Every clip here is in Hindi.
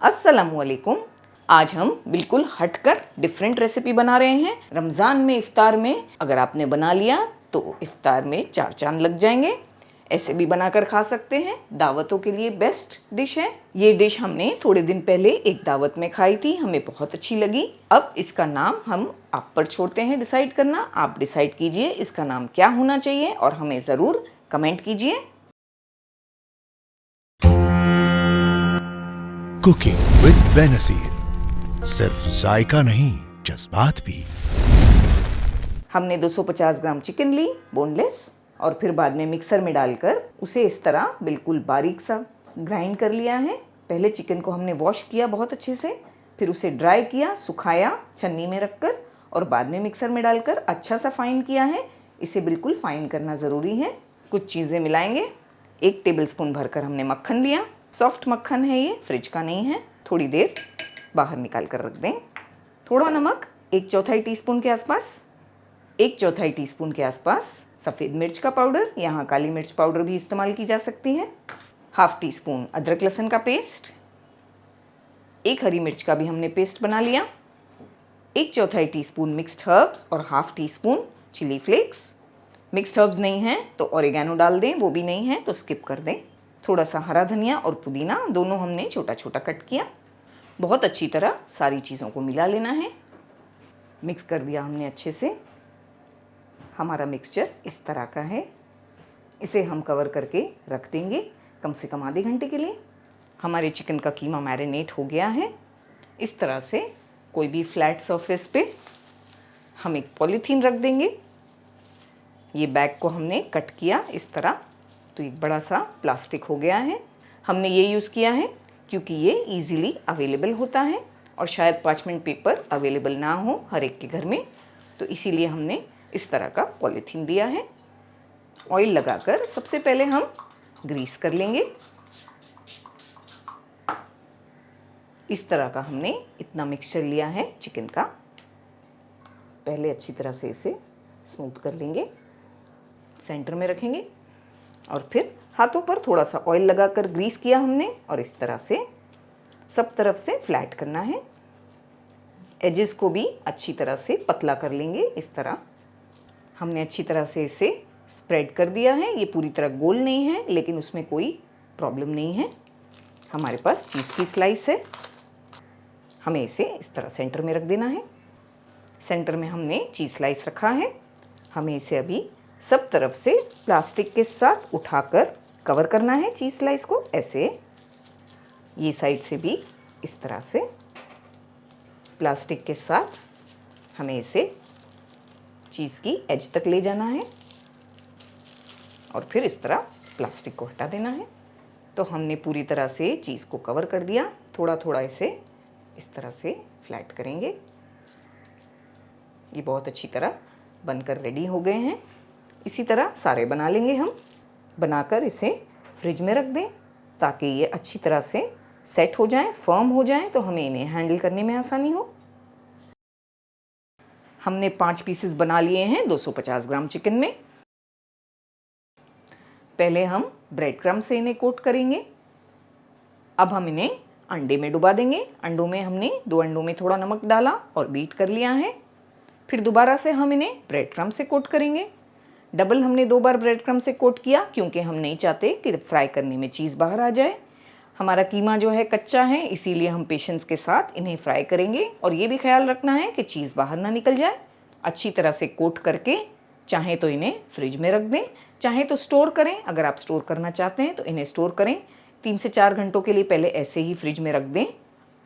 अस्सलामुअलैकुम। आज हम बिल्कुल हटकर डिफरेंट रेसिपी बना रहे हैं। रमज़ान में इफ्तार में अगर आपने बना लिया तो इफ्तार में चार चांद लग जाएंगे। ऐसे भी बनाकर खा सकते हैं, दावतों के लिए बेस्ट डिश है। ये डिश हमने थोड़े दिन पहले एक दावत में खाई थी, हमें बहुत अच्छी लगी। अब इसका नाम हम आप पर छोड़ते हैं डिसाइड करना। आप डिसाइड कीजिए इसका नाम क्या होना चाहिए और हमें ज़रूर कमेंट कीजिए। कुकिंग विद बेनज़ीर, सिर्फ जायका नहीं जज्बात भी। हमने 250 ग्राम चिकन ली बोनलेस और फिर बाद में मिक्सर में डालकर उसे इस तरह बिल्कुल बारीक सा ग्राइंड कर लिया है। पहले चिकन को हमने वॉश किया बहुत अच्छे से, फिर उसे ड्राई किया, सुखाया छन्नी में रखकर और बाद में मिक्सर में डालकर अच्छा सा फाइन किया है। इसे बिल्कुल फाइन करना ज़रूरी है। कुछ चीज़ें मिलाएंगे। 1 टेबलस्पून भरकर हमने मक्खन लिया। सॉफ्ट मक्खन है ये, फ्रिज का नहीं है। थोड़ी देर बाहर निकाल कर रख दें। थोड़ा नमक 1/4 टीस्पून के आसपास। 1/4 टीस्पून के आसपास सफ़ेद मिर्च का पाउडर, यहाँ काली मिर्च पाउडर भी इस्तेमाल की जा सकती है। 1/2 टीस्पून अदरक लहसुन का पेस्ट। 1 हरी मिर्च का भी हमने पेस्ट बना लिया। 1/4 टीस्पून मिक्स्ड हर्ब्स और 1/2 teaspoon chilli flakes. Mixed herbs नहीं हैं तो ऑरिगेनो डाल दें, वो भी नहीं है तो स्किप कर दें। थोड़ा सा हरा धनिया और पुदीना, दोनों हमने छोटा छोटा कट किया। बहुत अच्छी तरह सारी चीज़ों को मिला लेना है। मिक्स कर दिया हमने अच्छे से। हमारा मिक्सचर इस तरह का है। इसे हम कवर करके रख देंगे कम से कम आधे घंटे के लिए। हमारे चिकन का कीमा मैरिनेट हो गया है। इस तरह से कोई भी फ्लैट सरफेस पे हम एक पॉलीथीन रख देंगे। ये बैग को हमने कट किया इस तरह, तो एक बड़ा सा प्लास्टिक हो गया है। हमने ये यूज़ किया है क्योंकि ये इजीली अवेलेबल होता है और शायद पार्चमेंट पेपर अवेलेबल ना हो हर एक के घर में, तो इसीलिए हमने इस तरह का पॉलीथीन दिया है। ऑयल लगाकर सबसे पहले हम ग्रीस कर लेंगे। इस तरह का हमने इतना मिक्सचर लिया है चिकन का। पहले अच्छी तरह से इसे स्मूथ कर लेंगे, सेंटर में रखेंगे और फिर हाथों पर थोड़ा सा ऑयल लगाकर ग्रीस किया हमने और इस तरह से सब तरफ से फ्लैट करना है। एजेस को भी अच्छी तरह से पतला कर लेंगे। इस तरह हमने अच्छी तरह से इसे स्प्रेड कर दिया है। ये पूरी तरह गोल नहीं है लेकिन उसमें कोई प्रॉब्लम नहीं है। हमारे पास चीज़ की स्लाइस है, हमें इसे इस तरह सेंटर में रख देना है। सेंटर में हमने चीज़ स्लाइस रखा है। हमें इसे अभी सब तरफ से प्लास्टिक के साथ उठाकर कवर करना है चीज़ स्लाइस को। ऐसे ये साइड से भी इस तरह से प्लास्टिक के साथ हमें इसे चीज़ की एज तक ले जाना है और फिर इस तरह प्लास्टिक को हटा देना है। तो हमने पूरी तरह से चीज़ को कवर कर दिया। थोड़ा थोड़ा इसे इस तरह से फ्लैट करेंगे। ये बहुत अच्छी तरह बनकर रेडी हो गए हैं। इसी तरह सारे बना लेंगे हम। बनाकर इसे फ्रिज में रख दें ताकि ये अच्छी तरह से सेट हो जाएं, फर्म हो जाएं, तो हमें इन्हें हैंडल करने में आसानी हो। हमने 5 पीसेस बना लिए हैं 250 ग्राम चिकन में। पहले हम ब्रेड क्रम्ब से इन्हें कोट करेंगे। अब हम इन्हें अंडे में डुबा देंगे। अंडों में हमने 2 अंडों में थोड़ा नमक डाला और बीट कर लिया है। फिर दोबारा से हम इन्हें ब्रेड क्रम्ब से कोट करेंगे। डबल हमने 2 बार ब्रेड क्रम्ब से कोट किया क्योंकि हम नहीं चाहते कि फ्राई करने में चीज़ बाहर आ जाए। हमारा कीमा जो है कच्चा है, इसीलिए हम पेशेंस के साथ इन्हें फ्राई करेंगे और ये भी ख्याल रखना है कि चीज़ बाहर ना निकल जाए। अच्छी तरह से कोट करके चाहे तो इन्हें फ्रिज में रख दें, चाहे तो स्टोर करें। अगर आप स्टोर करना चाहते हैं तो इन्हें स्टोर करें 3 से 4 घंटों के लिए। पहले ऐसे ही फ्रिज में रख दें,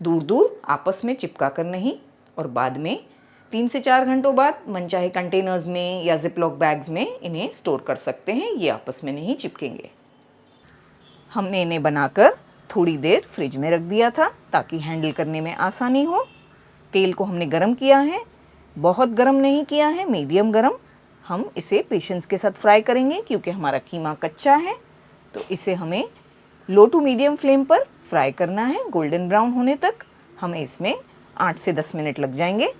दूर दूर आपस में चिपका कर नहीं, और बाद में 3 से 4 घंटों बाद मनचाहे कंटेनर्स में या जिपलॉक बैग्स में इन्हें स्टोर कर सकते हैं। ये आपस में नहीं चिपकेंगे। हमने इन्हें बनाकर थोड़ी देर फ्रिज में रख दिया था ताकि हैंडल करने में आसानी हो। तेल को हमने गरम किया है, बहुत गरम नहीं किया है, मीडियम गरम। हम इसे पेशेंस के साथ फ्राई करेंगे क्योंकि हमारा कीमा कच्चा है, तो इसे हमें लो टू मीडियम फ्लेम पर फ्राई करना है गोल्डन ब्राउन होने तक। हमें इसमें 8 से 10 मिनट लग जाएंगे।